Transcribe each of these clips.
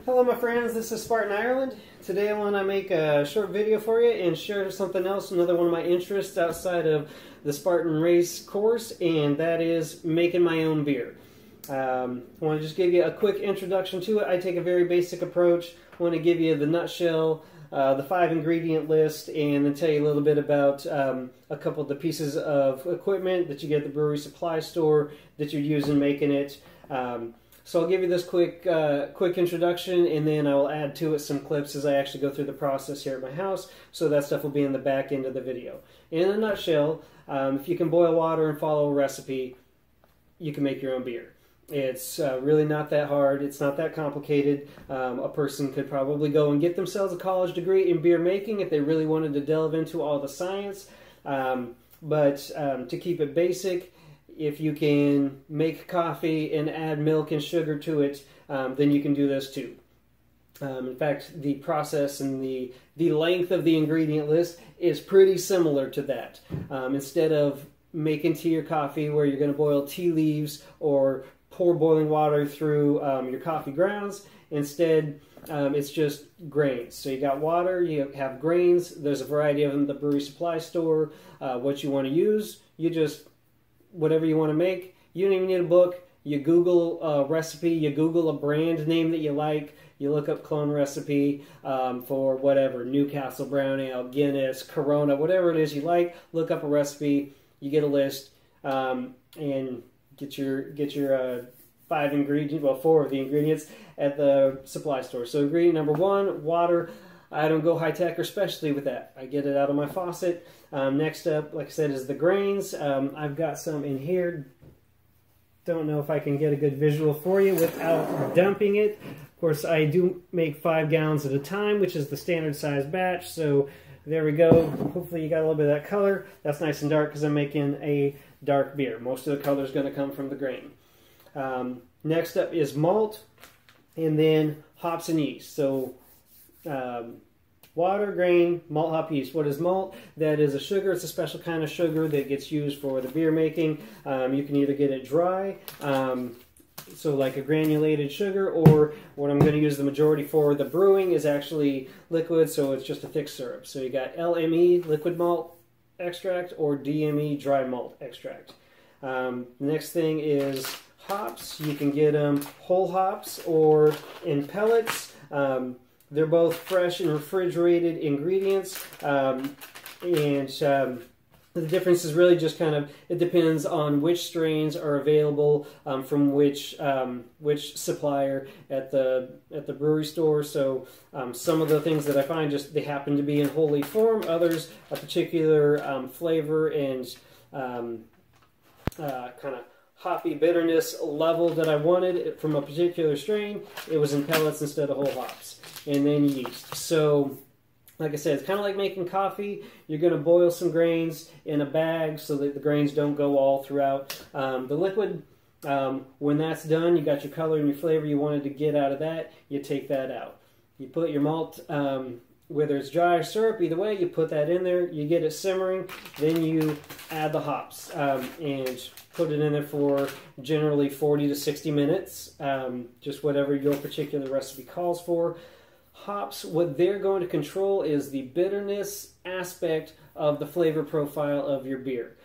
Hello my friends, this is Spartan Ireland. Today I want to make a short video for you and share something else, another one of my interests outside of the Spartan race course, and that is making my own beer. I want to just give you a quick introduction to it. I take a very basic approach. I want to give you the nutshell, the 5 ingredient list, and then tell you a little bit about a couple of the pieces of equipment that you get at the brewery supply store that you're using making it. So I'll give you this quick introduction, and then I will add to it some clips as I actually go through the process here at my house, so that stuff will be in the back end of the video. In a nutshell, if you can boil water and follow a recipe, you can make your own beer. It's really not that hard. It's not that complicated. A person could probably go and get themselves a college degree in beer making if they really wanted to delve into all the science. But to keep it basic, if you can make coffee and add milk and sugar to it, then you can do this too. In fact, the process and the length of the ingredient list is pretty similar to that. Instead of making tea or coffee where you're going to boil tea leaves or pour boiling water through your coffee grounds, instead it's just grains. So you got water, you have grains, there's a variety of them at the brewery supply store. What you want to use, you just whatever you want to make. You don't even need a book. You Google a recipe, you Google a brand name that you like, you look up clone recipe for whatever, Newcastle Brown Ale, Guinness, Corona, whatever it is you like, look up a recipe, you get a list, and get your 5 ingredients, well 4 of the ingredients at the supply store. So ingredient number 1, water. I don't go high-tech or specialty with that. I get it out of my faucet. Next up, like I said, is the grains. I've got some in here. Don't know if I can get a good visual for you without dumping it. Of course, I do make 5 gallons at a time, which is the standard size batch. So there we go. Hopefully you got a little bit of that color. That's nice and dark because I'm making a dark beer. Most of the color is going to come from the grain. Next up is malt, and then hops and yeast. So water, grain, malt, hop, yeast. What is malt? That is a sugar. It's a special kind of sugar that gets used for the beer making. You can either get it dry, so like a granulated sugar, or what I'm going to use the majority for the brewing is actually liquid, so it's just a thick syrup. So you got LME, liquid malt extract, or DME, dry malt extract. Next thing is hops. You can get them whole hops or in pellets. They're both fresh and refrigerated ingredients, and the difference is really just kind of, it depends on which strains are available from which supplier at the brewery store. So some of the things that I find just, they happen to be in whole leaf form, others a particular flavor and kind of hoppy bitterness level that I wanted from a particular strain. It was in pellets instead of whole hops. And then yeast. So, like I said, it's kind of like making coffee. You're going to boil some grains in a bag so that the grains don't go all throughout the liquid. When that's done, you got your color and your flavor you wanted to get out of that, you take that out. You put your malt, whether it's dry or syrup, either way, you put that in there, you get it simmering, then you add the hops and put it in there for generally 40 to 60 minutes, just whatever your particular recipe calls for. Hops, what they're going to control is the bitterness aspect of the flavor profile of your beer.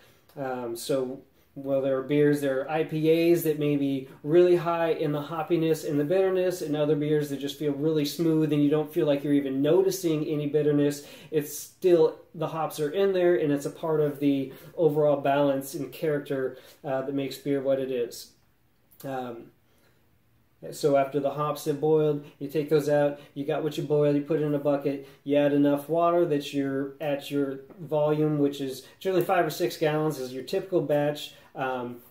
So, well, there are beers, there are IPAs that may be really high in the hoppiness and the bitterness, and other beers that just feel really smooth and you don't feel like you're even noticing any bitterness. It's still, the hops are in there, and it's a part of the overall balance and character that makes beer what it is. So after the hops have boiled, you take those out, you got what you boiled, you put it in a bucket, you add enough water that you're at your volume, which is generally 5 or 6 gallons is your typical batch,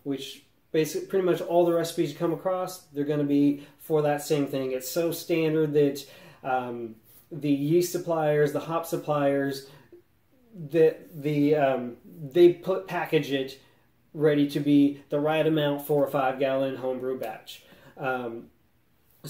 which basically pretty much all the recipes you come across, they're going to be for that same thing. It's so standard that the yeast suppliers, the hop suppliers, they package it ready to be the right amount for a 5-gallon homebrew batch. So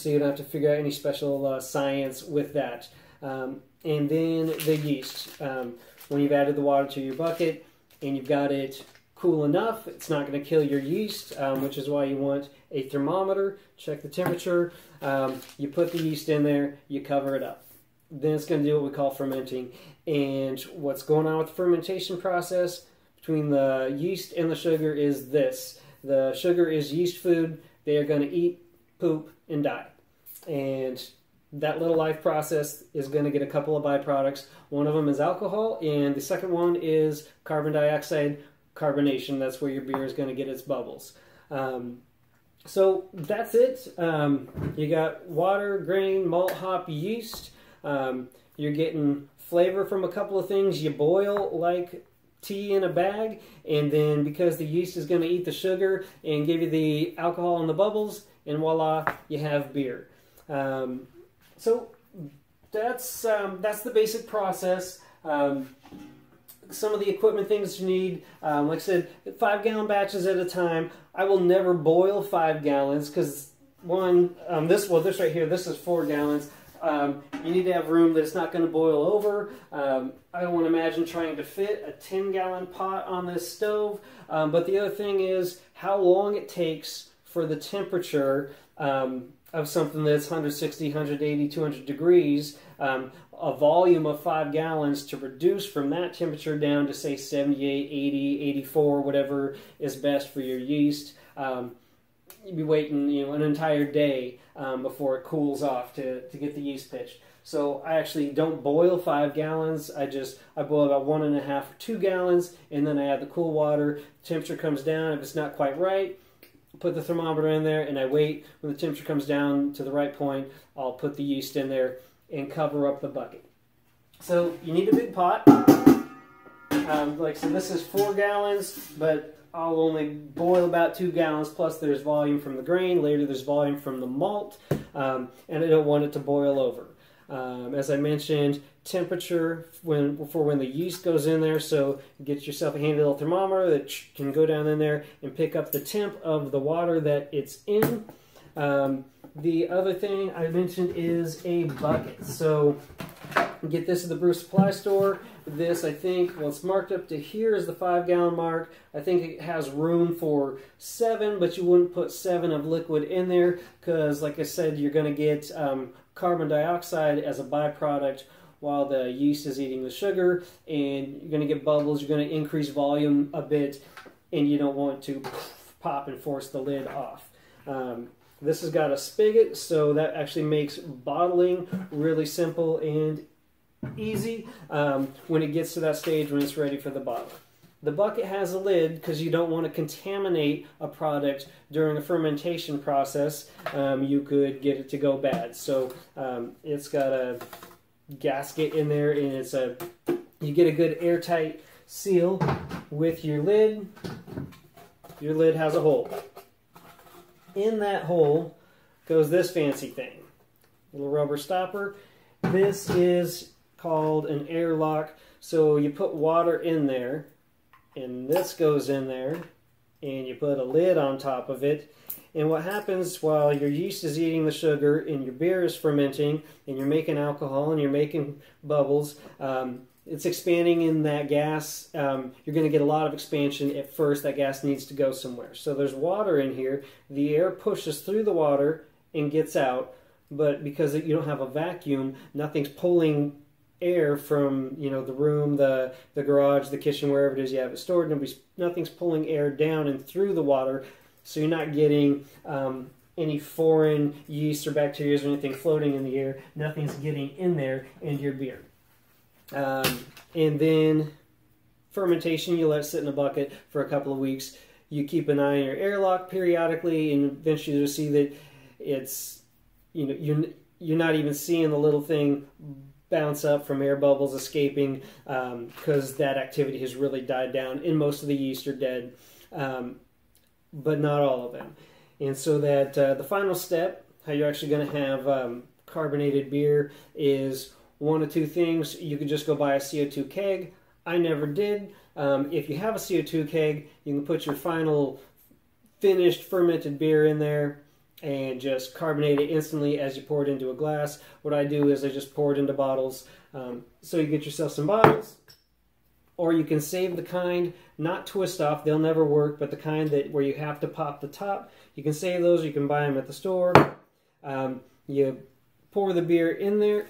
you don't have to figure out any special science with that. And then the yeast. When you've added the water to your bucket and you've got it cool enough. It's not going to kill your yeast, which is why you want a thermometer. Check the temperature. You put the yeast in there, you cover it up. Then it's going to do what we call fermenting. And what's going on with the fermentation process between the yeast and the sugar is this. The sugar is yeast food. They are going to eat, poop, and die. And that little life process is going to get a couple of byproducts. One of them is alcohol, and the second one is carbon dioxide carbonation. That's where your beer is going to get its bubbles. So that's it. You got water, grain, malt, hop, yeast. You're getting flavor from a couple of things. You boil like tea in a bag, and then because the yeast is going to eat the sugar and give you the alcohol and the bubbles, and voila, you have beer. So that's the basic process. Some of the equipment things you need, like I said, 5-gallon batches at a time. I will never boil 5 gallons because one, this right here, this is 4 gallons. You need to have room that it's not going to boil over. I don't want to imagine trying to fit a 10-gallon pot on this stove. But the other thing is how long it takes for the temperature of something that's 160, 180, 200 degrees, a volume of 5 gallons to reduce from that temperature down to say 78, 80, 84, whatever is best for your yeast. You'd be waiting, an entire day before it cools off to get the yeast pitched. So I actually don't boil 5 gallons. I boil about 1.5 or 2 gallons, and then I add the cool water. Temperature comes down. If it's not quite right, put the thermometer in there, and I wait. When the temperature comes down to the right point, I'll put the yeast in there and cover up the bucket. So you need a big pot. Like I said, this is 4 gallons, but I'll only boil about 2 gallons, plus there's volume from the grain. Later there's volume from the malt, and I don't want it to boil over. As I mentioned, temperature for when the yeast goes in there, so get yourself a handy little thermometer that can go down in there and pick up the temp of the water that it's in. The other thing I mentioned is a bucket. So get this at the brew supply store. This, I think, well, it's marked up to here is the 5-gallon mark. I think it has room for 7, but you wouldn't put 7 of liquid in there because, like I said, you're going to get carbon dioxide as a byproduct while the yeast is eating the sugar, and you're going to get bubbles. You're going to increase volume a bit, and you don't want to pop and force the lid off. This has got a spigot, so that actually makes bottling really simple and easy when it gets to that stage when it's ready for the bottle. The bucket has a lid because you don't want to contaminate a product during a fermentation process. You could get it to go bad. So it's got a gasket in there, and you get a good airtight seal with your lid. Your lid has a hole. In that hole goes this fancy thing, little rubber stopper. This is called an airlock. So you put water in there, and this goes in there, and you put a lid on top of it. And what happens while your yeast is eating the sugar and your beer is fermenting and you're making alcohol and you're making bubbles, it's expanding in that gas. You're going to get a lot of expansion at first. That gas needs to go somewhere. So there's water in here. The air pushes through the water and gets out, but because you don't have a vacuum, nothing's pulling air from the room, the garage, the kitchen, wherever it is you have it stored. Nothing's pulling air down and through the water, so you're not getting any foreign yeast or bacteria or anything floating in the air. Nothing's getting in there into your beer. And then fermentation, you let it sit in a bucket for a couple of weeks. You keep an eye on your airlock periodically, and eventually you'll see that it's, you're not even seeing the little thing bounce up from air bubbles escaping because that activity has really died down, and most of the yeast are dead, but not all of them. And so that the final step, how you're actually going to have carbonated beer, is one of two things. You could just go buy a CO2 keg. I never did. If you have a CO2 keg, you can put your final finished fermented beer in there and just carbonate it instantly as you pour it into a glass. What I do is I just pour it into bottles. So you get yourself some bottles, or you can save the kind, not twist off, they'll never work, but the kind that where you have to pop the top. You can save those, you can buy them at the store. You pour the beer in there.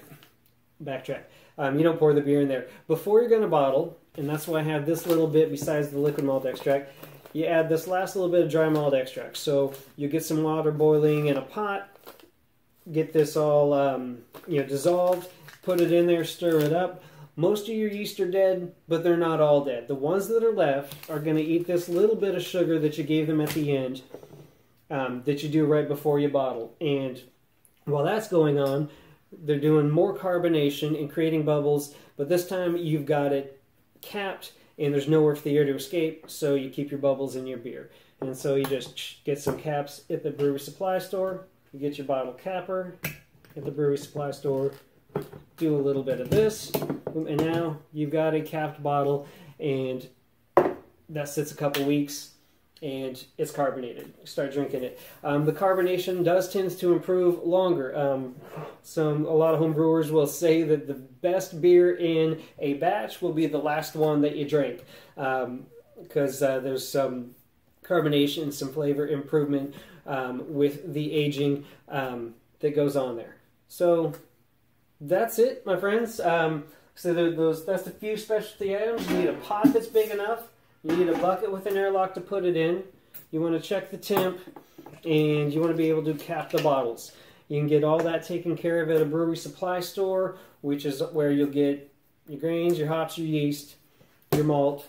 Backtrack. You don't pour the beer in there. Before you're going to bottle, and that's why I have this little bit besides the liquid malt extract, you add this last little bit of dry malt extract. So you get some water boiling in a pot, get this all dissolved, put it in there, stir it up. Most of your yeast are dead, but they're not all dead. The ones that are left are going to eat this little bit of sugar that you gave them at the end, that you do right before you bottle. And while that's going on, they're doing more carbonation and creating bubbles, but this time you've got it capped and there's nowhere for the air to escape, so you keep your bubbles in your beer. And so you just get some caps at the brewery supply store, you get your bottle capper at the brewery supply store, do a little bit of this, and now you've got a capped bottle, and that sits a couple weeks and it's carbonated. Start drinking it. The carbonation does tend to improve longer. A lot of home brewers will say that the best beer in a batch will be the last one that you drink, because there's some carbonation, some flavor improvement with the aging that goes on there. So that's it, my friends. So that's the few specialty items. You need a pot that's big enough. You need a bucket with an airlock to put it in. You want to check the temp, and you want to be able to cap the bottles. You can get all that taken care of at a brewery supply store, which is where you'll get your grains, your hops, your yeast, your malt,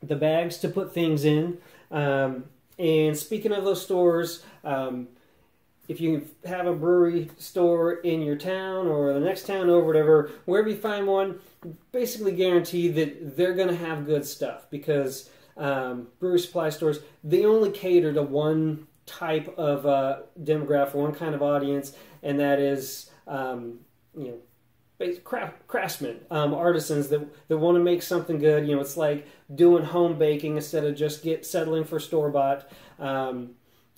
the bags to put things in. And speaking of those stores, if you have a brewery store in your town or the next town over, whatever, wherever you find one, basically guarantee that they're going to have good stuff, because brewery supply stores, they only cater to one type of demographic, one kind of audience, and that is craftsmen, artisans that want to make something good. It's like doing home baking instead of just settling for store-bought.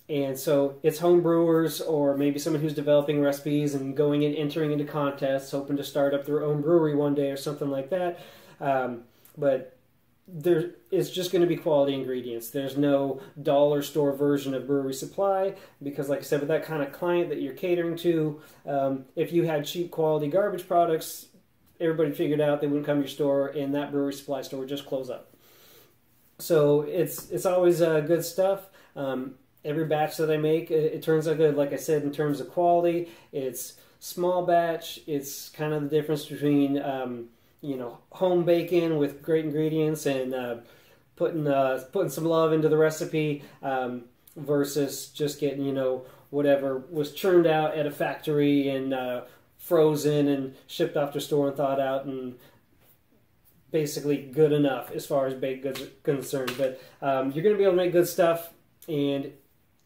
And so it's home brewers, or maybe someone who's developing recipes and going and entering into contests, hoping to start up their own brewery one day or something like that. But it's just going to be quality ingredients. There's no dollar store version of brewery supply, because like I said, with that kind of client that you're catering to, if you had cheap quality garbage products, everybody figured out they wouldn't come to your store, and that brewery supply store would just close up. So it's always good stuff. Every batch that I make, it turns out good. Like I said, in terms of quality, it's small batch. It's kind of the difference between home baking with great ingredients and putting some love into the recipe versus just getting whatever was churned out at a factory and frozen and shipped off to a store and thawed out and basically good enough as far as baked goods are concerned. But you're going to be able to make good stuff, and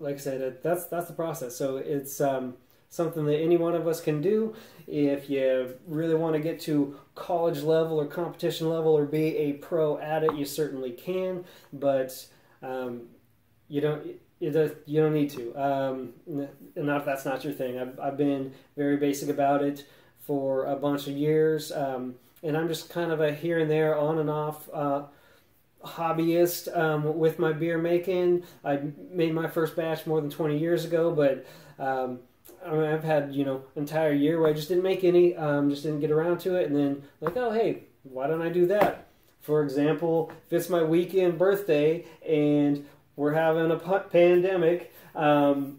like I said, that's the process. So it's something that any one of us can do. If you really want to get to college level or competition level or be a pro at it, you certainly can. But you don't need to. Not if that's not your thing. I've been very basic about it for a bunch of years, and I'm just kind of a here and there, on and off hobbyist with my beer making. I made my first batch more than 20 years ago, but I've had an entire year where I just didn't make any, just didn't get around to it, and then like, oh hey, why don't I do that? For example, if it's my weekend birthday and we're having a pandemic, can't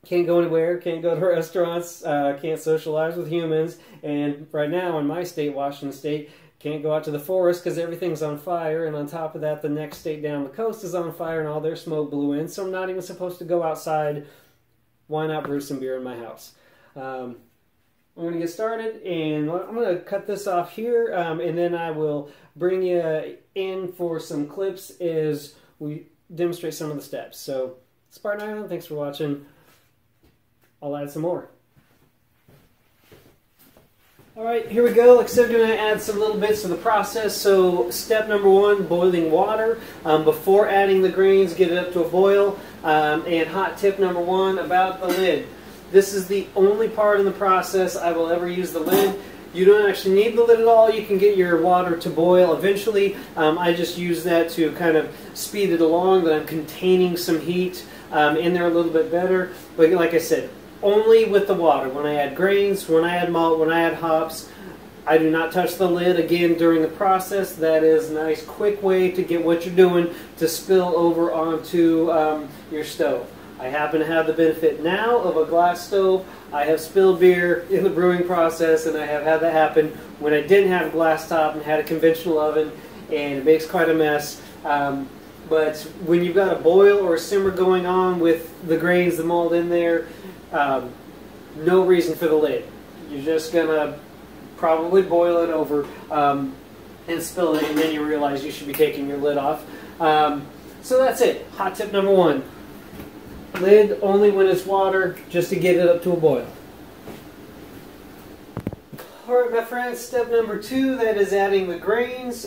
go anywhere, can't go to restaurants, can't socialize with humans, and right now in my state, Washington State, can't go out to the forest because everything's on fire, and on top of that, the next state down the coast is on fire and all their smoke blew in, so I'm not even supposed to go outside. Why not brew some beer in my house? I'm going to get started, and I'm going to cut this off here, and then I will bring you in for some clips as we demonstrate some of the steps. So, Spartan Island, thanks for watching. I'll add some more. Alright, here we go. Like I said, I'm going to add some little bits to the process. So step number one, boiling water. Before adding the grains, get it up to a boil. And hot tip number one about the lid. This is the only part in the process I will ever use the lid. You don't actually need the lid at all. You can get your water to boil eventually. I just use that to kind of speed it along, that I'm containing some heat in there a little bit better. But like I said, only with the water. When I add grains, when I add malt, when I add hops, I do not touch the lid again during the process. That is a nice quick way to get what you're doing to spill over onto your stove. I happen to have the benefit now of a glass stove. I have spilled beer in the brewing process, and I have had that happen when I didn't have a glass top and had a conventional oven, and it makes quite a mess. But when you've got a boil or a simmer going on with the grains, the malt in there, no reason for the lid. You're just going to probably boil it over and spill it, and then you realize you should be taking your lid off. So that's it. Hot tip number 1. Lid only when it's water, just to get it up to a boil. Alright my friends, step number 2, that is adding the grains.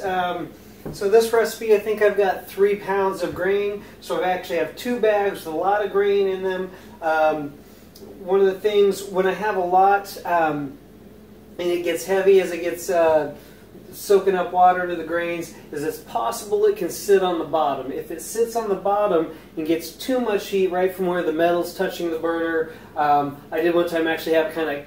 So this recipe, I think I've got 3 pounds of grain. So I actually have 2 bags with a lot of grain in them. One of the things, when I have a lot, and it gets heavy as it gets soaking up water to the grains, is it's possible it can sit on the bottom. If it sits on the bottom and gets too much heat right from where the metal's touching the burner, I did one time actually have kind of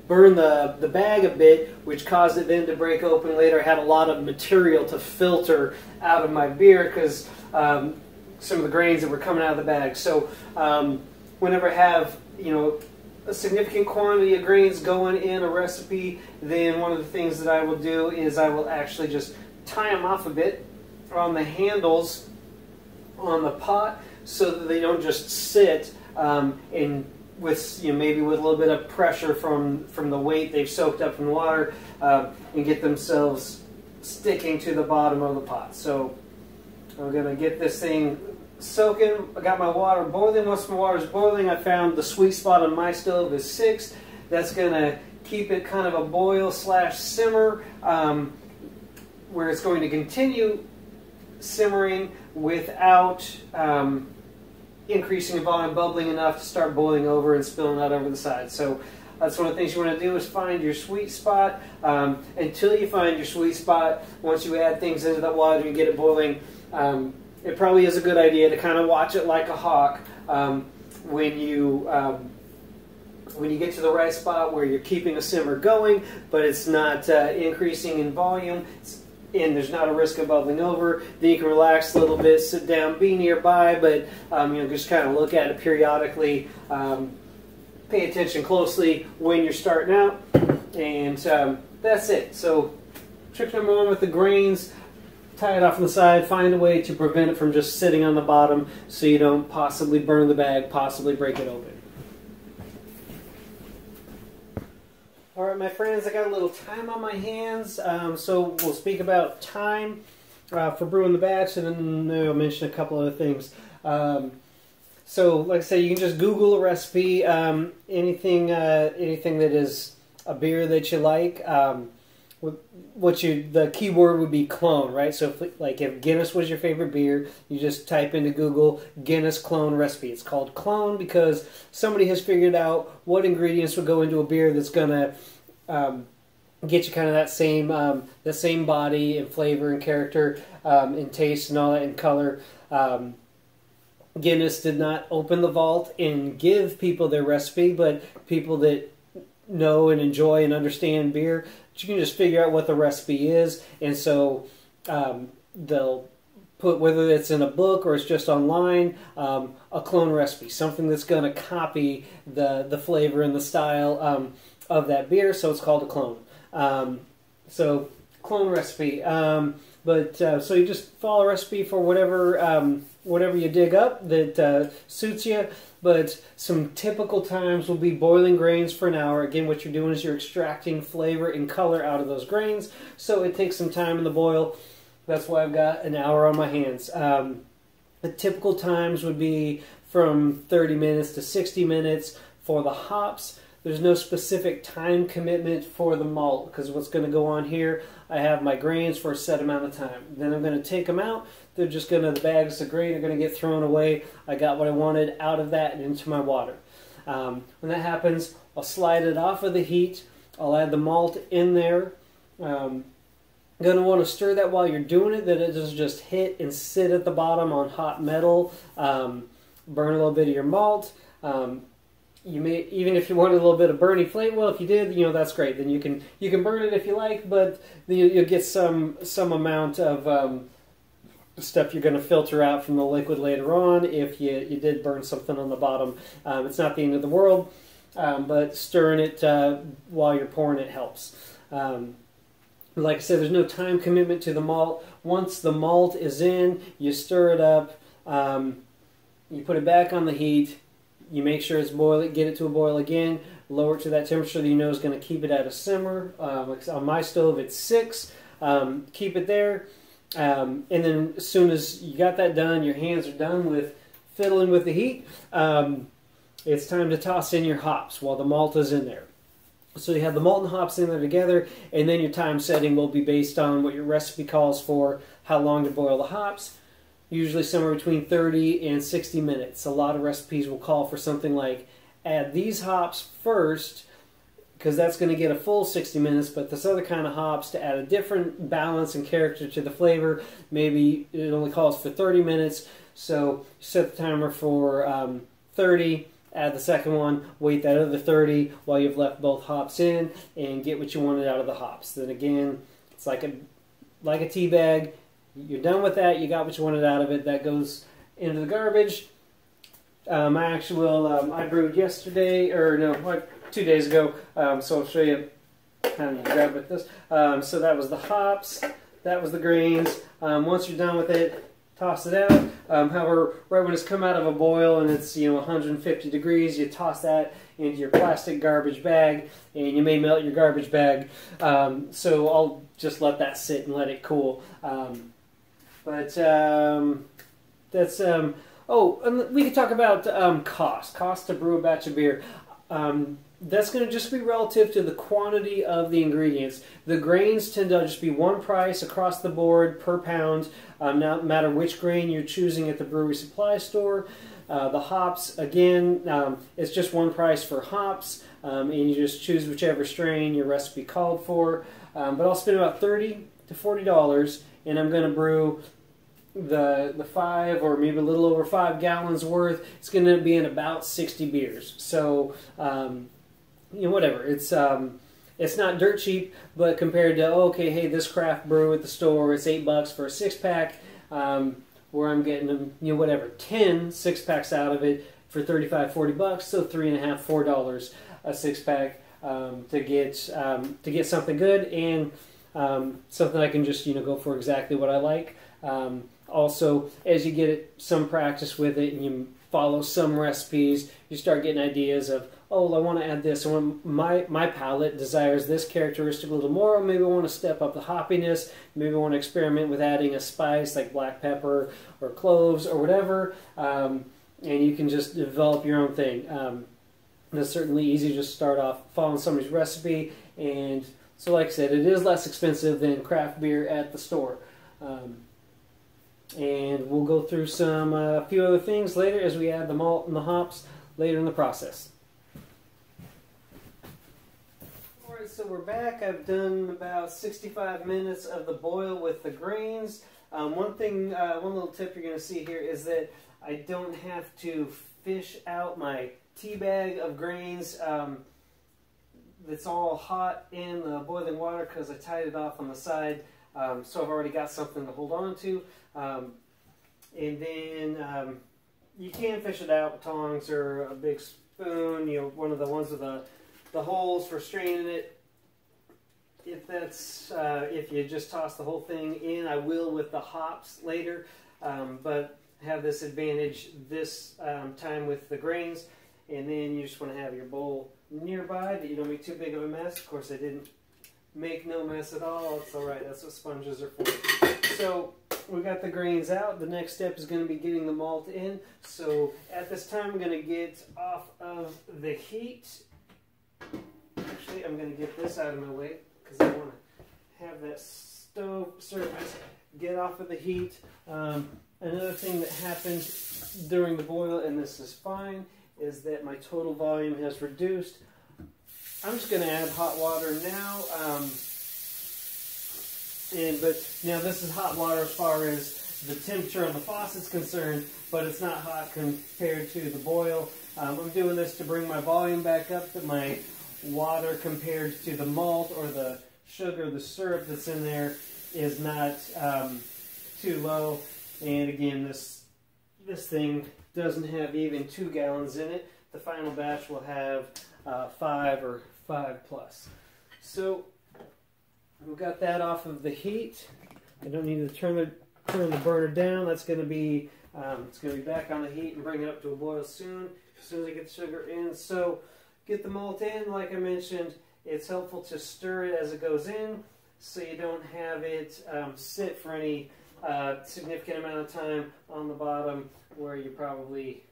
burn the bag a bit, which caused it then to break open later. I had a lot of material to filter out of my beer because some of the grains that were coming out of the bag. So whenever I have, a significant quantity of grains going in a recipe, then one of the things that I will do is I will actually just tie them off a bit on the handles on the pot so that they don't just sit and with maybe with a little bit of pressure from the weight they've soaked up in water and get themselves sticking to the bottom of the pot. So I'm going to get this thing soaking. I got my water boiling. Once my water's boiling, I found the sweet spot on my stove is 6. That's going to keep it kind of a boil / simmer where it's going to continue simmering without increasing in volume, bubbling enough to start boiling over and spilling out over the side. So that's one of the things you want to do is find your sweet spot. Until you find your sweet spot, once you add things into that water and get it boiling, it probably is a good idea to kind of watch it like a hawk when you get to the right spot where you're keeping a simmer going, but it's not increasing in volume, and there's not a risk of bubbling over. Then you can relax a little bit, sit down, be nearby, but just kind of look at it periodically. Pay attention closely when you're starting out, and that's it. So trick number 1 with the grains. Tie it off on the side, find a way to prevent it from just sitting on the bottom so you don't possibly burn the bag, possibly break it open. Alright my friends, I got a little time on my hands, so we'll speak about time for brewing the batch, and then I'll mention a couple other things. So like I said, you can just Google a recipe, anything that is a beer that you like. The key word would be clone, right? So if Guinness was your favorite beer, you just type into Google Guinness clone recipe. It's called clone because somebody has figured out what ingredients would go into a beer that's gonna get you kind of that same body and flavor and character and taste and all that and color. Guinness did not open the vault and give people their recipe, but people that know and enjoy and understand beer, you can just figure out what the recipe is, and so they'll put, whether it's in a book or it's just online, a clone recipe, something that's going to copy the flavor and the style of that beer, so it's called a clone. So clone recipe. So you just follow a recipe for whatever you dig up that suits you. But some typical times will be boiling grains for an hour. Again, what you're doing is you're extracting flavor and color out of those grains. So it takes some time in the boil. That's why I've got an hour on my hands. The typical times would be from 30 minutes to 60 minutes for the hops. There's no specific time commitment for the malt because what's going to go on here, I have my grains for a set amount of time. Then I'm going to take them out. They're just going to, the bags of grain are going to get thrown away. I got what I wanted out of that and into my water. When that happens, I'll slide it off of the heat. I'll add the malt in there. Going to want to stir that while you're doing it, that it doesn't just hit and sit at the bottom on hot metal. Burn a little bit of your malt. You may, even if you want a little bit of burny flame, well, if you did, that's great. Then you can burn it if you like, but you'll get some amount of stuff you're going to filter out from the liquid later on if you did burn something on the bottom. It's not the end of the world, but stirring it while you're pouring it helps. Like I said, there's no time commitment to the malt. Once the malt is in, you stir it up, you put it back on the heat, you make sure it's boiling, get it to a boil again, lower it to that temperature that you know is going to keep it at a simmer. Like on my stove, it's 6. Keep it there, and then as soon as you got that done, your hands are done with fiddling with the heat, it's time to toss in your hops while the malt is in there. So you have the malt and hops in there together, and then your time setting will be based on what your recipe calls for, how long to boil the hops. Usually somewhere between 30 and 60 minutes. A lot of recipes will call for something like, add these hops first, because that's going to get a full 60 minutes, but this other kind of hops to add a different balance and character to the flavor, maybe it only calls for 30 minutes. So set the timer for 30. Add the second one, wait that other 30 while you've left both hops in, and get what you wanted out of the hops. Then again, it's like a tea bag. You're done with that. You got what you wanted out of it. That goes into the garbage. I brewed yesterday, or no, like 2 days ago. So I'll show you how you grab with this. So that was the hops. That was the grains. Once you're done with it, toss it out. However, right when it's come out of a boil and it's 150 degrees, you toss that into your plastic garbage bag, and you may melt your garbage bag. So I'll just let that sit and let it cool. That's oh, and we could talk about cost to brew a batch of beer. That's going to just be relative to the quantity of the ingredients. The grains tend to just be one price across the board per pound, no matter which grain you're choosing at the brewery supply store. The hops, again, it's just one price for hops, and you just choose whichever strain your recipe called for. But I'll spend about $30 to $40, and I'm going to brew the 5 or maybe a little over 5 gallons worth. It's going to be in about 60 beers. So whatever. It's not dirt cheap, but compared to, okay, hey, this craft brew at the store, it's $8 for a 6-pack, where I'm getting them, 10 6-packs out of it for $35-40, so $3.50 $4 a 6-pack to get something good and something I can just go for exactly what I like. Also, as you get some practice with it and you follow some recipes, you start getting ideas of, oh, I want to add this. And when my palate desires this characteristic a little more, maybe I want to step up the hoppiness. Maybe I want to experiment with adding a spice like black pepper or cloves or whatever. And you can just develop your own thing. And it's certainly easy to just start off following somebody's recipe. And so, like I said, it is less expensive than craft beer at the store. And we'll go through a few other things later as we add the malt and the hops later in the process. Alright, so we're back. I've done about 65 minutes of the boil with the grains. One little tip you're going to see here is that I don't have to fish out my tea bag of grains that's all hot in the boiling water because I tied it off on the side. So I've already got something to hold on to. And then you can fish it out with tongs or a big spoon, one of the ones with the holes for straining it. If you just toss the whole thing in, I will with the hops later, but have this advantage this time with the grains. And then you just want to have your bowl nearby that you don't make too big of a mess. Of course, I didn't make no mess at all. It's alright, that's what sponges are for. So we got the grains out. The next step is going to be getting the malt in. So at this time I'm going to get off of the heat. Actually, I'm going to get this out of my way because I want to have that stove surface get off of the heat. Another thing that happened during the boil, and this is fine, is that my total volume has reduced. I'm just going to add hot water now. But now this is hot water as far as the temperature on the faucet's concerned, but it's not hot compared to the boil. I'm doing this to bring my volume back up, that my water compared to the malt or the sugar, the syrup that's in there is not too low. And again, this thing doesn't have even 2 gallons in it. The final batch will have 5 or 5+. So we've got that off of the heat. I don't need to turn the burner down. That's going to be it's going to be back on the heat and bring it up to a boil soon. As soon as I get the sugar in. So get the malt in. Like I mentioned, it's helpful to stir it as it goes in, so you don't have it sit for any significant amount of time on the bottom, where you probably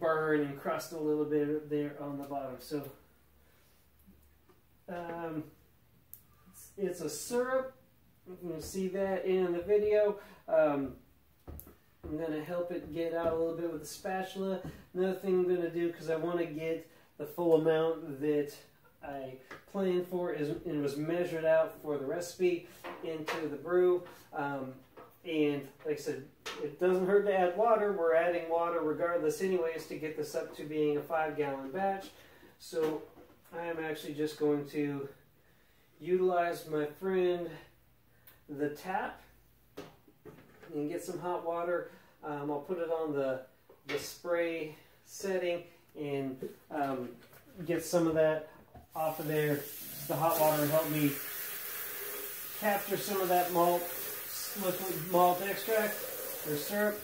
burn and crust a little bit there on the bottom. So it's a syrup. You can see that in the video. I'm going to help it get out a little bit with the spatula. Another thing I'm going to do, because I want to get the full amount that I planned for and was measured out for the recipe into the brew. And like I said, it doesn't hurt to add water. We're adding water regardless anyways to get this up to being a 5-gallon batch. So I am actually just going to utilize my friend the tap and get some hot water. I'll put it on the spray setting and get some of that off of there. The hot water will help me capture some of that liquid malt extract or syrup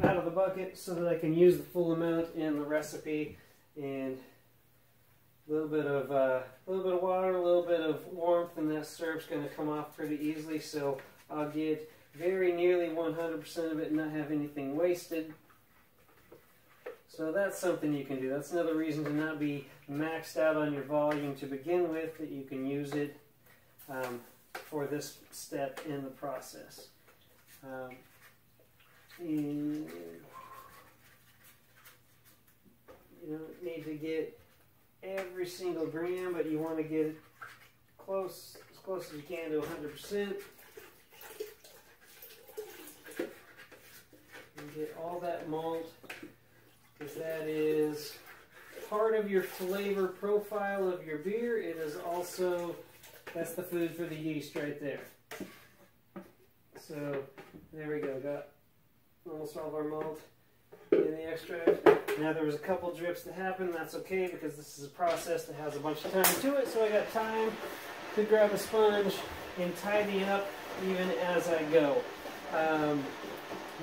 out of the bucket, so that I can use the full amount in the recipe. And a little bit of water, a little bit of warmth, and that syrup's going to come off pretty easily. So I'll get very nearly 100% of it and not have anything wasted. So that's something you can do. That's another reason to not be maxed out on your volume to begin with, that you can use it for this step in the process. And you don't need to get every single gram, but you want to get it as close as you can to 100%. And get all that malt, because that is part of your flavor profile of your beer. It is also, that's the food for the yeast right there. So there we go, got almost all of our malt in the extract. Now there was a couple drips that happened. That's okay, because this is a process that has a bunch of time to it, so I got time to grab a sponge and tidy up even as I go.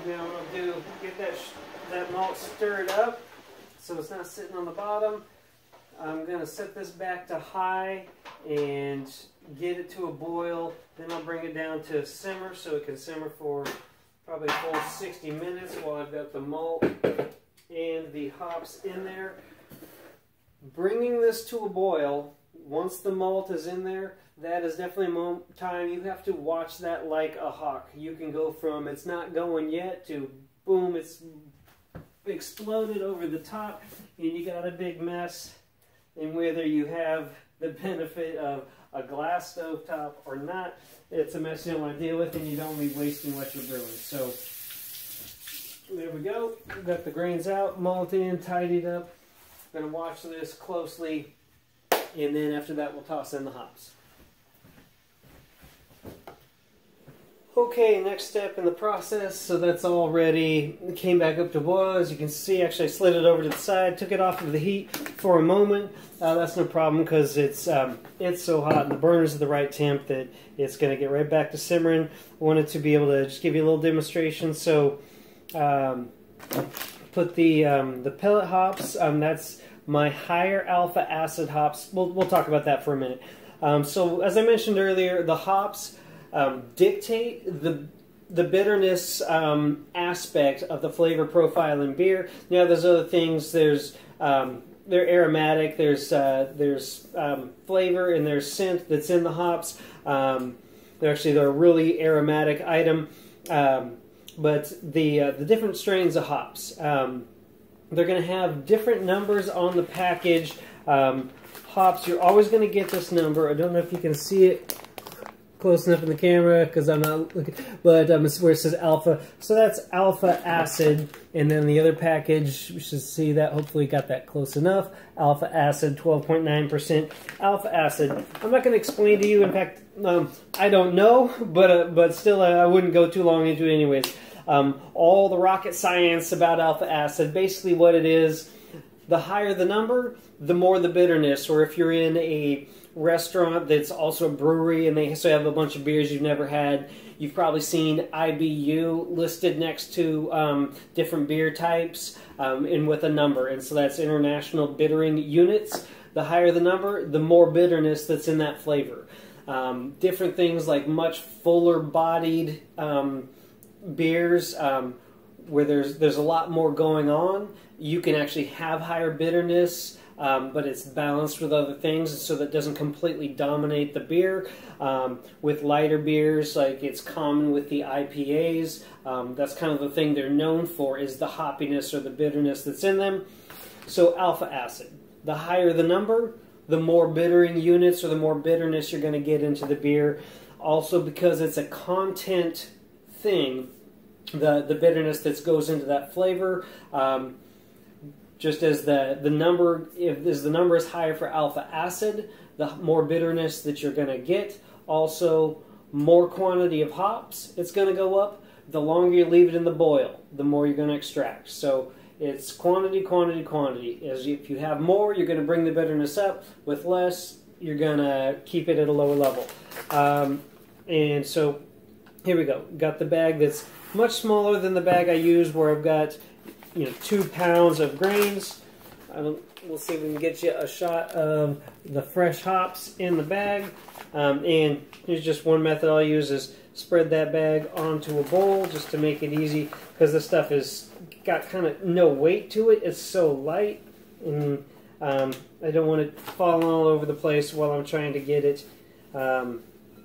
Now what I'll do, get that malt stirred up so it's not sitting on the bottom. I'm going to set this back to high and get it to a boil. Then I'll bring it down to simmer, so it can simmer for probably a full 60 minutes while I've got the malt and the hops in there. Bringing this to a boil, once the malt is in there, that is definitely a time you have to watch that like a hawk. You can go from it's not going yet to boom, it's exploded over the top and you got a big mess. And whether you have the benefit of a glass stove top or not, it's a mess you don't want to deal with, and you don't want to be wasting what you're brewing. So there we go. We've got the grains out, malt in, tidied up. I'm going to watch this closely, and then after that we'll toss in the hops. Okay, next step in the process. So that's all ready. It came back up to boil. As you can see, actually I slid it over to the side, took it off of the heat for a moment. That's no problem, because it's so hot and the burner's at the right temp that it's going to get right back to simmering. I wanted to be able to just give you a little demonstration. So put the pellet hops. That's my higher alpha acid hops. We'll talk about that for a minute. So as I mentioned earlier, the hops dictate the bitterness aspect of the flavor profile in beer. Now there's other things. They're aromatic. There's flavor and there's scent that's in the hops. They're a really aromatic item. But the different strains of hops, they're going to have different numbers on the package. hops, you're always going to get this number. I don't know if you can see it close enough in the camera because I'm not looking, but it's where it says alpha. So that's alpha acid, and then the other package, we should see that, hopefully got that close enough. Alpha acid, 12.9% alpha acid. I'm not going to explain to you, in fact, I don't know, but still I wouldn't go too long into it anyways. All the rocket science about alpha acid, basically what it is, the higher the number, the more the bitterness. Or if you're in a restaurant that's also a brewery and they also have a bunch of beers you've never had, you've probably seen IBU listed next to different beer types and with a number. And so that's International Bittering Units. The higher the number, the more bitterness that's in that flavor. Different things like much fuller bodied beers where there's a lot more going on, you can actually have higher bitterness, but it's balanced with other things so that it doesn't completely dominate the beer. With lighter beers, like it's common with the IPAs, that's kind of the thing they're known for, is the hoppiness or the bitterness that's in them. So alpha acid, the higher the number, the more bittering units or the more bitterness you're going to get into the beer. Also, because it's a content thing, the bitterness that goes into that flavor, just as the number, if the number is higher for alpha acid, the more bitterness that you're going to get. Also, more quantity of hops, it's going to go up. The longer you leave it in the boil, the more you're going to extract. So it's quantity, quantity, quantity. As if you have more, you're going to bring the bitterness up. With less, you're going to keep it at a lower level. And so here we go. Got the bag that's much smaller than the bag I use, where I've got 2 pounds of grains. We'll see if we can get you a shot of the fresh hops in the bag. And here's just one method I'll use, is spread that bag onto a bowl just to make it easy, because this stuff has got kind of no weight to it. It's so light, and I don't want it falling all over the place while I'm trying to get it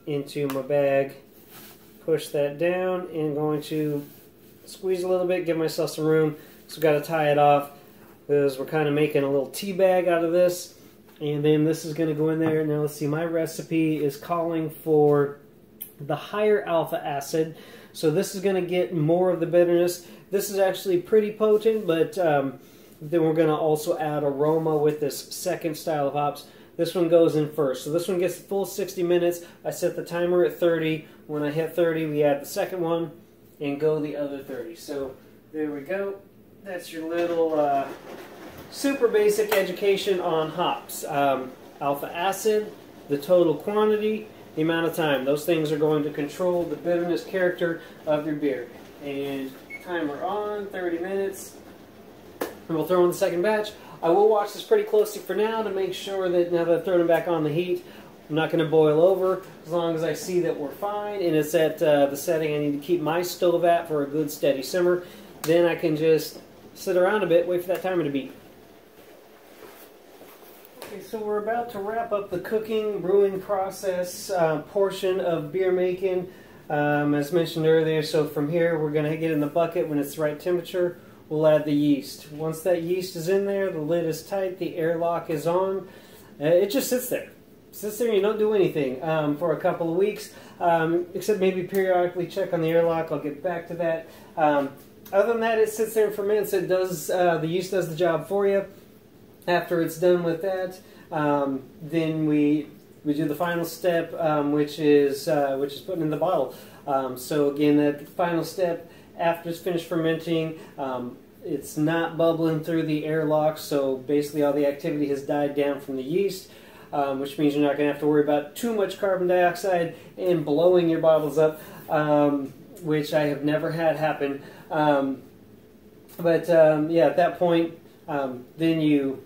into my bag. Push that down, and going to squeeze a little bit, give myself some room. So got to tie it off, because we're kind of making a little tea bag out of this. And then this is going to go in there. Now let's see, my recipe is calling for the higher alpha acid. So this is going to get more of the bitterness. This is actually pretty potent, but then we're going to also add aroma with this second style of hops. This one goes in first. So this one gets the full 60 minutes. I set the timer at 30. When I hit 30, we add the second one and go the other 30. So there we go. That's your little super basic education on hops. Alpha acid, the total quantity, the amount of time. Those things are going to control the bitterness character of your beer. And timer on, 30 minutes. And we'll throw in the second batch. I will watch this pretty closely for now to make sure that now that I've thrown it back on the heat, I'm not going to boil over, as long as I see that we're fine and it's at the setting I need to keep my stove at for a good steady simmer. Then I can just sit around a bit, wait for that timer to beep. Okay, so we're about to wrap up the cooking, brewing process portion of beer making, as mentioned earlier. So from here, we're going to get in the bucket when it's the right temperature. We'll add the yeast. Once that yeast is in there, the lid is tight, the airlock is on. It just sits there. Sits there and you don't do anything for a couple of weeks, except maybe periodically check on the airlock. I'll get back to that. Other than that, it sits there and ferments. It does, the yeast does the job for you. After it's done with that, then we do the final step, which is putting in the bottle. So again, that final step, after it's finished fermenting, it's not bubbling through the airlock, so basically all the activity has died down from the yeast, which means you're not going to have to worry about too much carbon dioxide and blowing your bottles up, which I have never had happen. Yeah, at that point, then you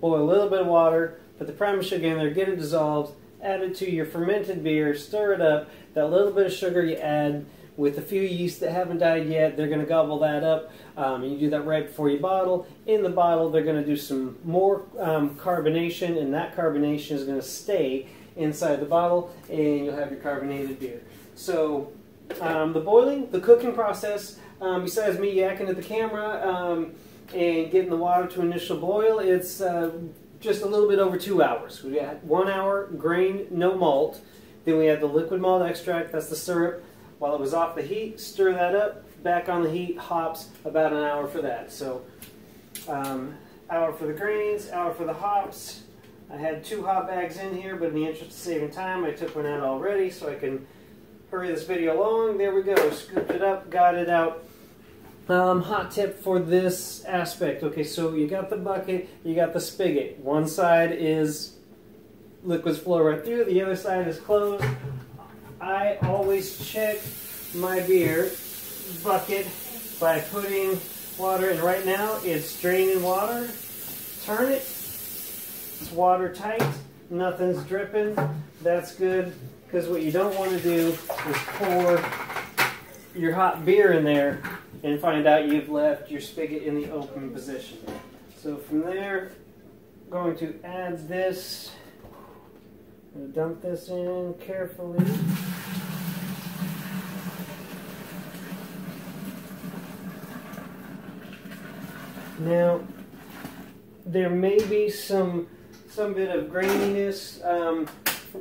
boil a little bit of water, put the primer sugar in there, get it dissolved, add it to your fermented beer, stir it up. That little bit of sugar you add with a few yeast that haven't died yet, they're going to gobble that up. And you do that right before you bottle. In the bottle, they're going to do some more carbonation, and that carbonation is going to stay inside the bottle, and you'll have your carbonated beer. So the boiling, the cooking process, besides me yakking at the camera and getting the water to initial boil, it's just a little bit over 2 hours. We got 1 hour grain, no malt. Then we have the liquid malt extract, that's the syrup. While it was off the heat, stir that up, back on the heat, hops, about an hour for that. So, hour for the grains, hour for the hops. I had 2 hop bags in here, but in the interest of saving time, I took one out already so I can hurry this video along. There we go, scooped it up, got it out. Hot tip for this aspect. Okay, so you got the bucket, you got the spigot. One side is liquids flow right through, the other side is closed. I always check my beer bucket by putting water in. Right now it's draining water. Turn it, it's watertight, nothing's dripping. That's good, because what you don't want to do is pour your hot beer in there and find out you've left your spigot in the open position. So from there, I'm going to add this. I'm going to dump this in carefully. Now, there may be some bit of graininess.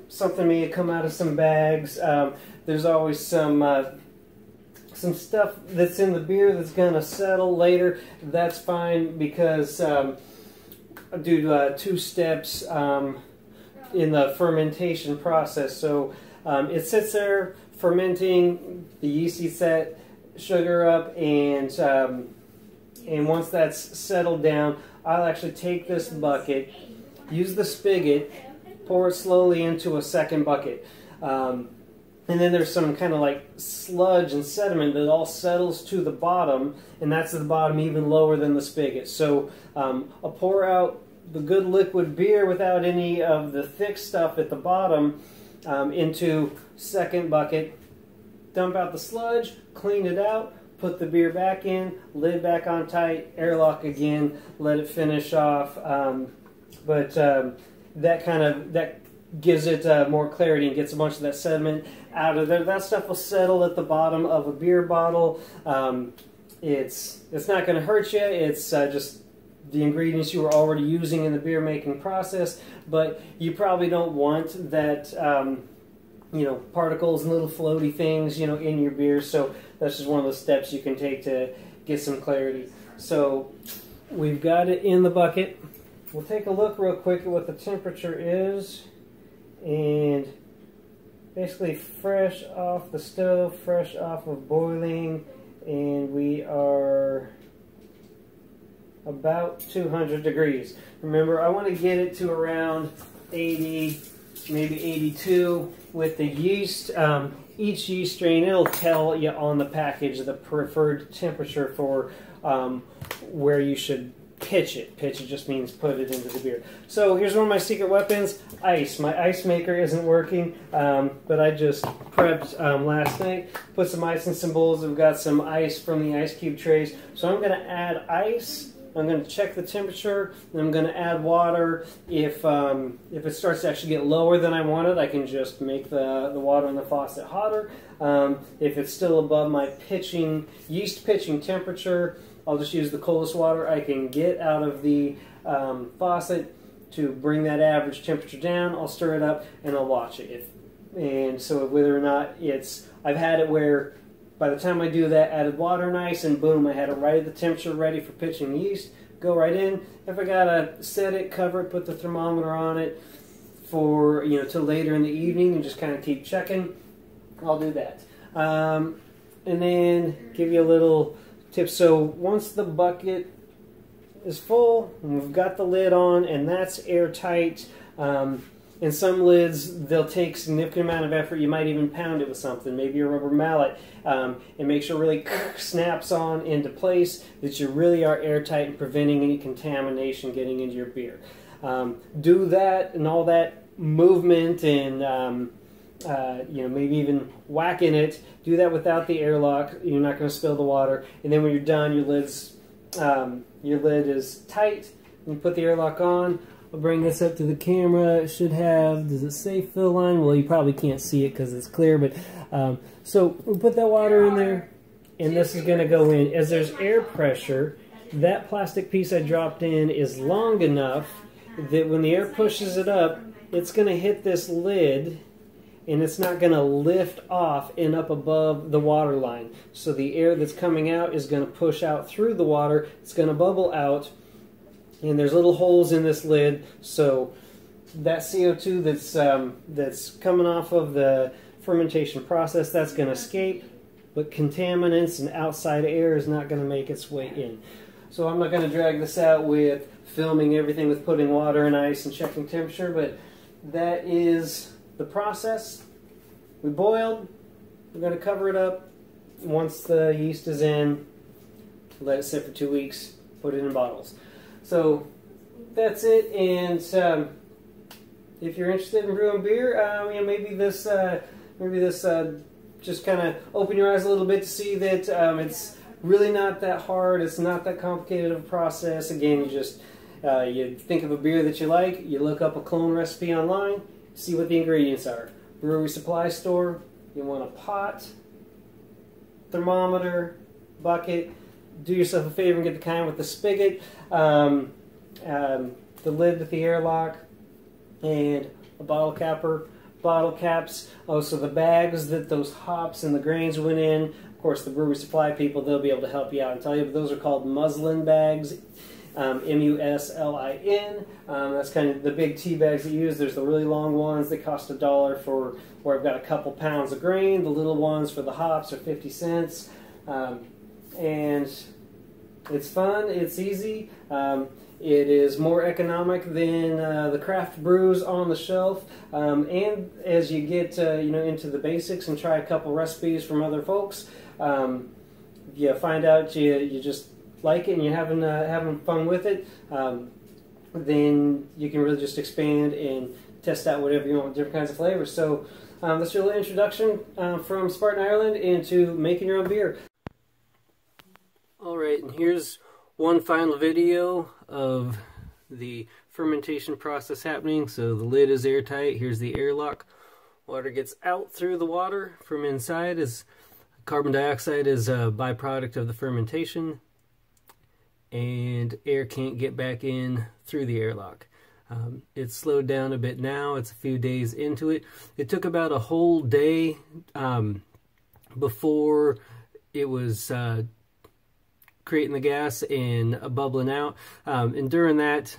Something may have come out of some bags. There's always some stuff that's in the beer that's going to settle later. That's fine, because due to 2 steps in the fermentation process. So it sits there fermenting, the yeast eats that sugar up, and once that's settled down, I'll actually take this bucket, use the spigot, pour it slowly into a second bucket. And then there's some kind of like sludge and sediment that all settles to the bottom, and that's at the bottom even lower than the spigot. So I'll pour out the good liquid beer without any of the thick stuff at the bottom into second bucket, dump out the sludge, clean it out, put the beer back in, lid back on tight, airlock again, let it finish off. That gives it more clarity and gets a bunch of that sediment out of there. That stuff will settle at the bottom of a beer bottle. It's not going to hurt you. It's just the ingredients you were already using in the beer making process, but you probably don't want that particles and little floaty things in your beer. So that's just one of those steps you can take to get some clarity. So we've got it in the bucket. We'll take a look real quick at what the temperature is, and basically fresh off the stove, fresh off of boiling, and we are about 200 degrees. Remember, I want to get it to around 80, maybe 82 with the yeast. Each yeast strain, it'll tell you on the package the preferred temperature for where you should pitch it. Pitch it just means put it into the beer. So here's one of my secret weapons, ice. My ice maker isn't working, but I just prepped last night. Put some ice in some bowls. We've got some ice from the ice cube trays. So I'm going to add ice. I'm going to check the temperature, and I'm going to add water. If it starts to actually get lower than I want it, I can just make the water in the faucet hotter. If it's still above my yeast pitching temperature, I'll just use the coldest water I can get out of the faucet to bring that average temperature down. I'll stir it up and I'll watch it. And so whether or not I've had it where by the time I do that, added water and ice, and boom, I had it right at the temperature ready for pitching the yeast. Go right in. If I gotta set it, cover it, put the thermometer on it for till later in the evening and just kind of keep checking, I'll do that. And then give you a little tip. So once the bucket is full and we've got the lid on and that's airtight, in some lids they'll take a significant amount of effort. You might even pound it with something, maybe a rubber mallet, and make sure it really snaps on into place, that you really are airtight and preventing any contamination getting into your beer. Do that and all that movement and maybe even whacking it. Do that without the airlock. You're not going to spill the water. And then when you're done, your lid is tight. You put the airlock on. I'll bring this up to the camera. It should have, does it say fill line? Well, you probably can't see it because it's clear, but so we'll put that water in there, and this is going to go in. As there's air pressure, that plastic piece I dropped in is long enough that when the air pushes it up, it's going to hit this lid, and it's not going to lift off and up above the water line. So the air that's coming out is going to push out through the water. It's going to bubble out, and there's little holes in this lid. So that CO2 that's coming off of the fermentation process, that's going to escape, but contaminants and outside air is not going to make its way in. So I'm not going to drag this out with filming everything with putting water and ice and checking temperature, but that is the process. We boiled. We're going to cover it up. Once the yeast is in, let it sit for 2 weeks, put it in bottles. So that's it. And if you're interested in brewing beer, you know, maybe this just kind of open your eyes a little bit to see that it's really not that hard. It's not that complicated of a process. Again, you just you think of a beer that you like, you look up a clone recipe online, see what the ingredients are. Brewery supply store, you want a pot, thermometer, bucket. Do yourself a favor and get the kind with the spigot, the lid with the airlock, and a bottle capper, bottle caps. Oh, so the bags that those hops and the grains went in. Of course, the brewery supply people, they'll be able to help you out and tell you, but those are called muslin bags. M-U-S-L-I-N. That's kind of the big tea bags that you use. There's the really long ones that cost $1 for where I've got a couple pounds of grain. The little ones for the hops are 50 cents. And it's fun. It's easy. It is more economic than the craft brews on the shelf. And as you get you know, into the basics and try a couple recipes from other folks, you find out you just like it and you're having fun with it, then you can really just expand and test out whatever you want with different kinds of flavors. So that's your little introduction from Spartan, Ireland into making your own beer. Alright, and here's one final video of the fermentation process happening. So the lid is airtight. Here's the airlock. Water gets out through the water from inside. As carbon dioxide is a byproduct of the fermentation, and air can't get back in through the airlock. It's slowed down a bit now. It's a few days into it. It took about a whole day before it was creating the gas and bubbling out. And during that,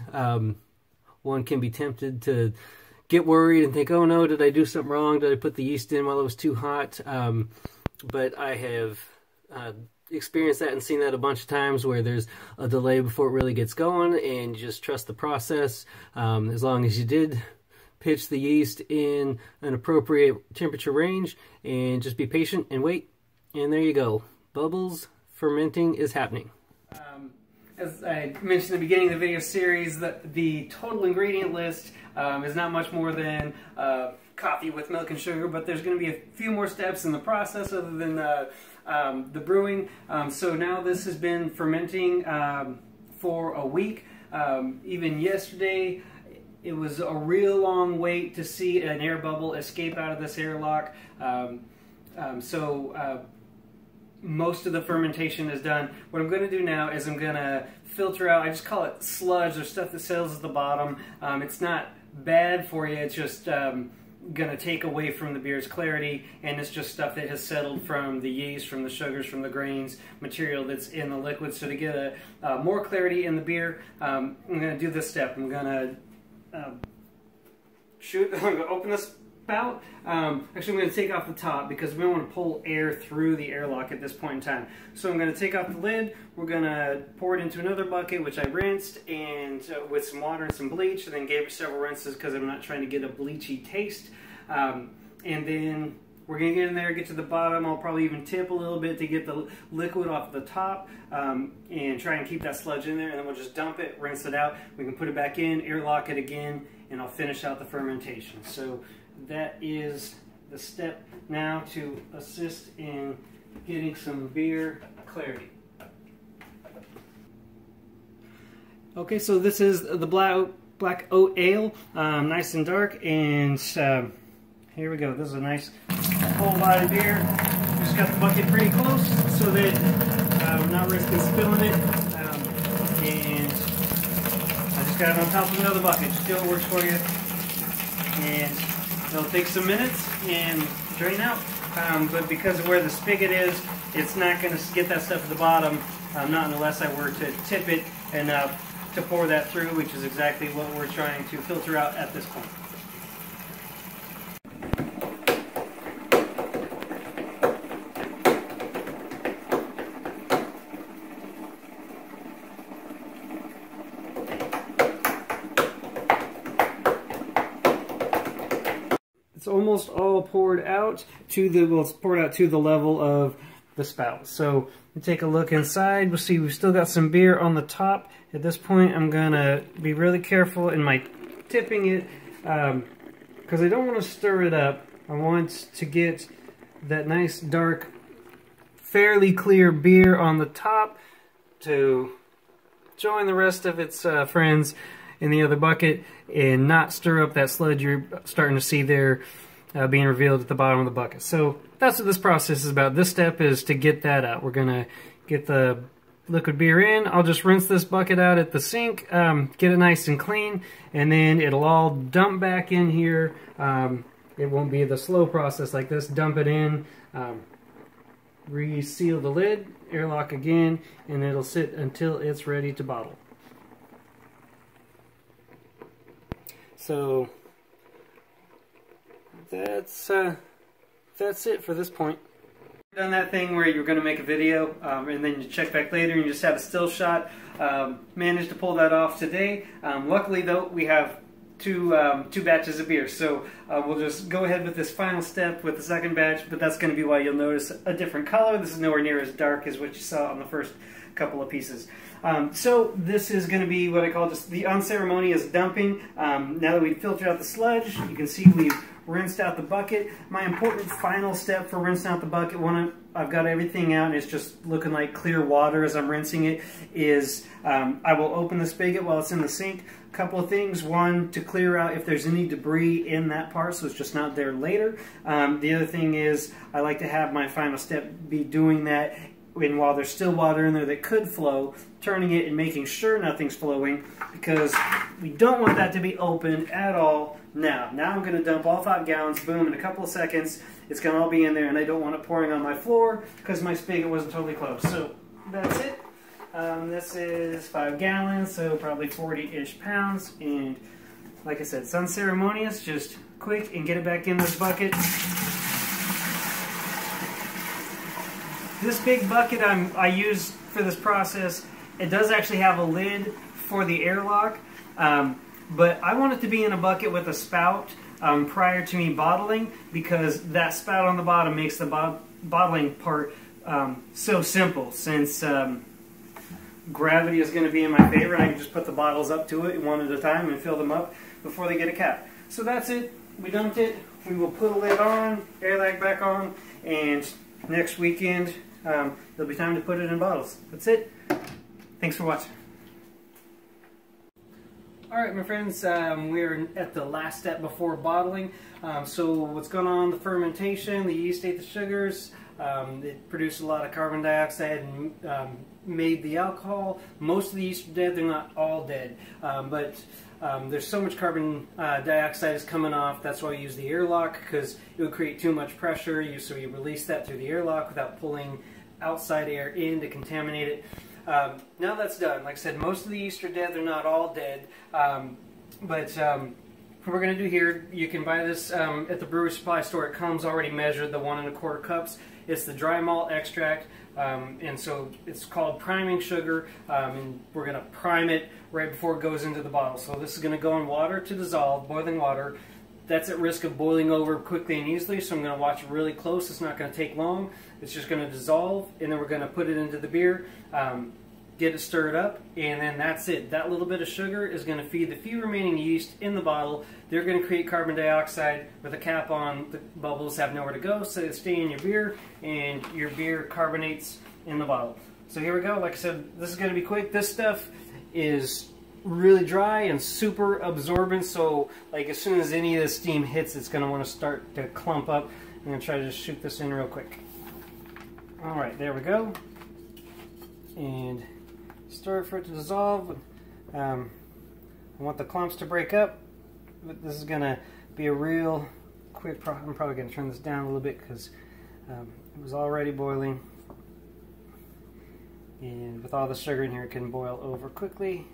one can be tempted to get worried and think, oh no, did I do something wrong? Did I put the yeast in while it was too hot? But I have experienced that and seen that a bunch of times where there's a delay before it really gets going, and you just trust the process. As long as you did pitch the yeast in an appropriate temperature range and just be patient and wait, and there you go. Bubbles, fermenting is happening. As I mentioned at the beginning of the video series, the total ingredient list is not much more than coffee with milk and sugar, but there's going to be a few more steps in the process other than the brewing. So now this has been fermenting for a week. Even yesterday, it was a real long wait to see an air bubble escape out of this airlock. Most of the fermentation is done. What I'm going to do now is I'm going to filter out, I just call it sludge or stuff that settles at the bottom. It's not bad for you, it's just going to take away from the beer's clarity, and it's just stuff that has settled from the yeast, from the sugars, from the grains, material that's in the liquid. So to get more clarity in the beer, I'm going to do this step. I'm going to I'm going to open this spout. Actually, I'm going to take off the top because we don't want to pull air through the airlock at this point in time. So I'm going to take off the lid. We're going to pour it into another bucket, which I rinsed and with some water and some bleach, and then gave it several rinses because I'm not trying to get a bleachy taste. And then we're going to get in there, get to the bottom. I'll probably even tip a little bit to get the liquid off the top, and try and keep that sludge in there, and then we'll just dump it, rinse it out. We can put it back in, airlock it again, and I'll finish out the fermentation. So that is the step now to assist in getting some beer clarity. Okay, so this is the black oat ale, nice and dark, and here we go. This is a nice full body beer. Just got the bucket pretty close so that I'm not risking spilling it, and I just just got it on top of another bucket. Still works for you. And it'll take some minutes and drain out. But because of where the spigot is, it's not going to get that stuff at the bottom, not unless I were to tip it enough to pour that through, which is exactly what we're trying to filter out at this point. It's almost all poured out to the, well, it's poured out to the level of the spout. So we take a look inside. We'll see we've still got some beer on the top. At this point, I'm gonna be really careful in my tipping it because I don't want to stir it up. I want to get that nice dark, fairly clear beer on the top to join the rest of its friends in the other bucket and not stir up that sludge you're starting to see there being revealed at the bottom of the bucket. So that's what this process is about. This step is to get that out. We're going to get the liquid beer in. I'll just rinse this bucket out at the sink, get it nice and clean, and then it'll all dump back in here. It won't be the slow process like this. Dump it in, reseal the lid, airlock again, and it'll sit until it's ready to bottle. So that's it for this point. Done that thing where you're going to make a video and then you check back later and you just have a still shot. Managed to pull that off today. Luckily though, we have two batches of beer, so we'll just go ahead with this final step with the second batch, but that's going to be why you'll notice a different color. This is nowhere near as dark as what you saw on the first couple of pieces. So this is going to be what I call just the unceremonious dumping. Now that we've filtered out the sludge, you can see we've rinsed out the bucket. My important final step for rinsing out the bucket, when I've got everything out and it's just looking like clear water as I'm rinsing it, is I will open the spigot while it's in the sink. A couple of things. One, to clear out if there's any debris in that part so it's just not there later. The other thing is I like to have my final step be doing that and while there's still water in there that could flow, turning it and making sure nothing's flowing, because we don't want that to be open at all now. Now I'm going to dump all 5 gallons, boom, in a couple of seconds. It's going to all be in there, and I don't want it pouring on my floor because my spigot wasn't totally closed. So that's it. This is 5 gallons, so probably 40-ish pounds. And like I said, it's unceremonious, just quick and get it back in this bucket. This big bucket I use for this process, it does actually have a lid for the airlock, but I want it to be in a bucket with a spout prior to me bottling, because that spout on the bottom makes the bottling part so simple. Since gravity is going to be in my favor, I can just put the bottles up to it one at a time and fill them up before they get a cap. So that's it. We dumped it. We will put a lid on, airlock back on, and next weekend there'll be time to put it in bottles. That's it. Thanks for watching. Alright my friends, we're at the last step before bottling. So what's going on, the fermentation, the yeast ate the sugars, it produced a lot of carbon dioxide and made the alcohol. Most of the yeast are dead, they're not all dead, but there's so much carbon dioxide is coming off. That's why I use the airlock, because it would create too much pressure, so you release that through the airlock without pulling outside air in to contaminate it. Now that's done. Like I said, most of the yeast are dead, they're not all dead, but what we're going to do here, you can buy this at the brewery supply store. It comes already measured, the 1 1/4 cups. It's the dry malt extract, and so it's called priming sugar, and we're going to prime it right before it goes into the bottle. So this is going to go in water to dissolve, boiling water. That's at risk of boiling over quickly and easily, so I'm going to watch it really close. It's not going to take long. It's just going to dissolve, and then we're going to put it into the beer, get it stirred up, and then that's it. That little bit of sugar is going to feed the few remaining yeast in the bottle. They're going to create carbon dioxide with a cap on. The bubbles have nowhere to go, so they stay in your beer, and your beer carbonates in the bottle. So here we go. Like I said, this is going to be quick. This stuff is really dry and super absorbent, so like as soon as any of the steam hits, it's going to want to start to clump up. I'm going to try to just shoot this in real quick. Alright, there we go. And stir it for it to dissolve. I I want the clumps to break up, but this is going to be a real quick process. I'm probably going to turn this down a little bit because it was already boiling. And with all the sugar in here, it can boil over quickly.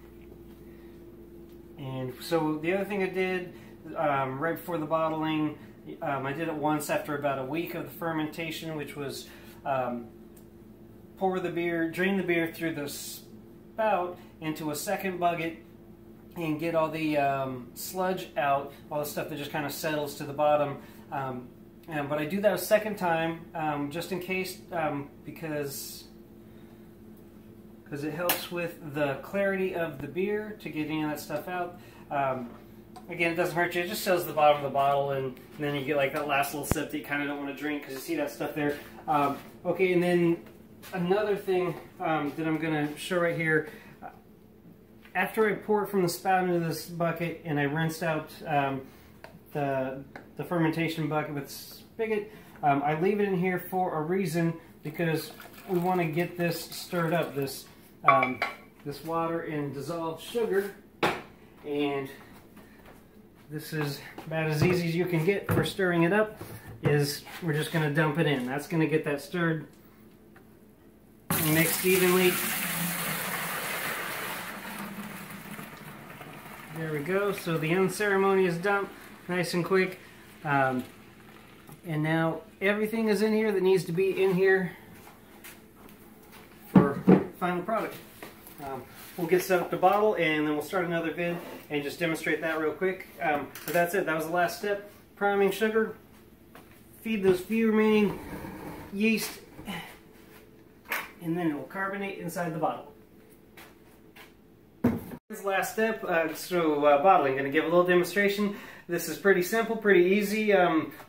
And so the other thing I did right before the bottling, I did it once after about a week of the fermentation, which was pour the beer, drain the beer through the spout into a second bucket and get all the sludge out, all the stuff that just kind of settles to the bottom. But I do that a second time just in case, because it helps with the clarity of the beer to get any of that stuff out. Again, it doesn't hurt you. It just settles the bottom of the bottle, and then you get like that last little sip that you kind of don't want to drink because you see that stuff there. Okay, and then another thing that I'm going to show right here. After I pour it from the spout into this bucket and I rinsed out the fermentation bucket with spigot, I leave it in here for a reason, because we want to get this stirred up, this water and dissolved sugar. And this is about as easy as you can get for stirring it up. Is we're just going to dump it in. That's going to get that stirred and mixed evenly. There we go. So the unceremonious dump, nice and quick. And now everything is in here that needs to be in here for final product. We'll get set up to bottle, and then we'll start another vid and just demonstrate that real quick. But that's it. That was the last step. Priming sugar. Feed those few remaining yeast, and then it will carbonate inside the bottle. This is the last step. Bottling. Going to give a little demonstration. This is pretty simple, pretty easy.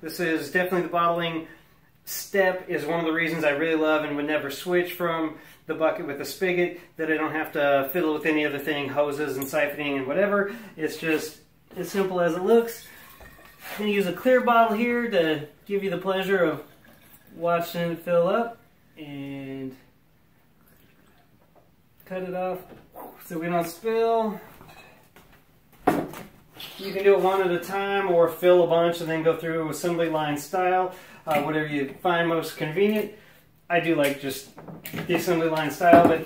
This is definitely the bottling step. Is one of the reasons I really love and would never switch from the bucket with the spigot, that I don't have to fiddle with any other thing, hoses and siphoning and whatever. It's just as simple as it looks. I'm going to use a clear bottle here to give you the pleasure of watching it fill up, and cut it off so we don't spill. You can do it one at a time or fill a bunch and then go through assembly line style, whatever you find most convenient. I do like just the assembly line style, but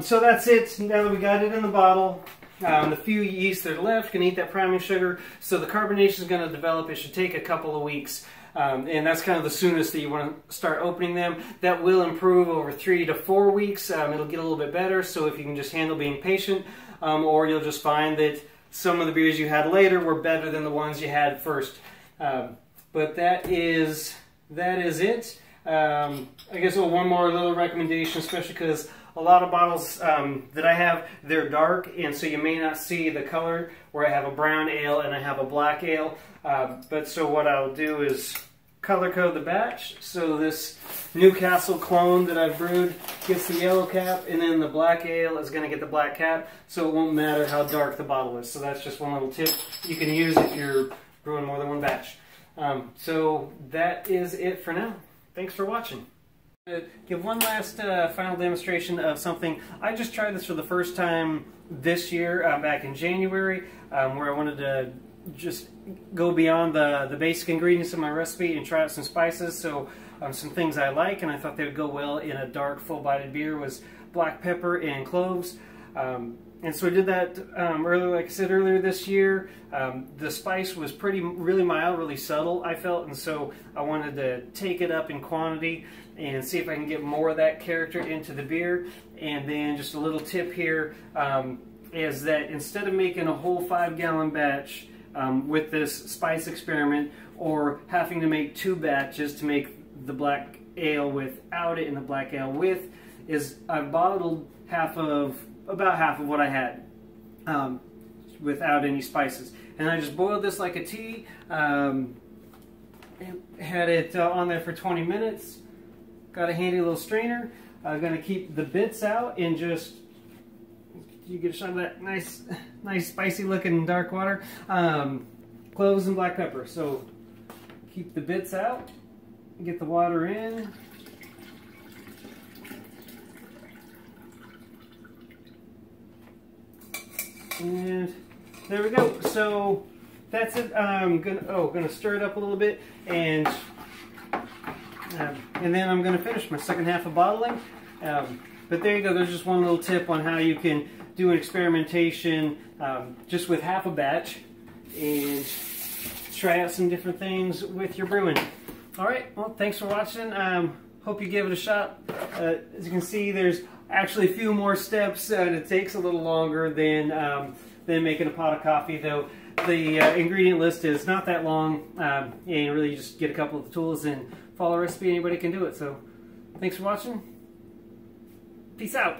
so that's it. Now that we got it in the bottle, the few yeast that are left can eat that priming sugar. So the carbonation is going to develop. It should take a couple of weeks, and that's kind of the soonest that you want to start opening them. That will improve over 3 to 4 weeks. It'll get a little bit better. So if you can just handle being patient, or you'll just find that some of the beers you had later were better than the ones you had first. But that is it. I guess one more little recommendation, especially because a lot of bottles that I have, they're dark, and so you may not see the color, where I have a brown ale and I have a black ale. But so what I'll do is color code the batch. So this Newcastle clone that I've brewed gets the yellow cap, and then the black ale is going to get the black cap, so it won't matter how dark the bottle is. So that's just one little tip you can use if you're brewing more than one batch. So that is it for now. Thanks for watching. Give one last final demonstration of something. I just tried this for the first time this year, back in January, where I wanted to just go beyond the basic ingredients of my recipe and try out some spices. So some things I like, and I thought they would go well in a dark, full-bodied beer, was black pepper and cloves. And so I did that earlier, like I said earlier this year. The spice was really mild, really subtle, I felt, and so I wanted to take it up in quantity and see if I can get more of that character into the beer. And then just a little tip here is that instead of making a whole 5-gallon batch with this spice experiment, or having to make 2 batches to make the black ale without it and the black ale with, is I bottled about half of what I had without any spices, and I just boiled this like a tea. Had it on there for 20 minutes. Got a handy little strainer. I'm going to keep the bits out and just, you get a shot of that nice spicy looking dark water. Cloves and black pepper. So keep the bits out, get the water in. And there we go. So that's it. I'm gonna stir it up a little bit, and then I'm gonna finish my second half of bottling. But there you go. There's just one little tip on how you can do an experimentation just with half a batch and try out some different things with your brewing. All right. Well, thanks for watching. Hope you give it a shot. As you can see, there's actually a few more steps, and it takes a little longer than making a pot of coffee, though. The ingredient list is not that long, and really you just get a couple of the tools and follow a recipe. Anybody can do it. So thanks for watching. Peace out.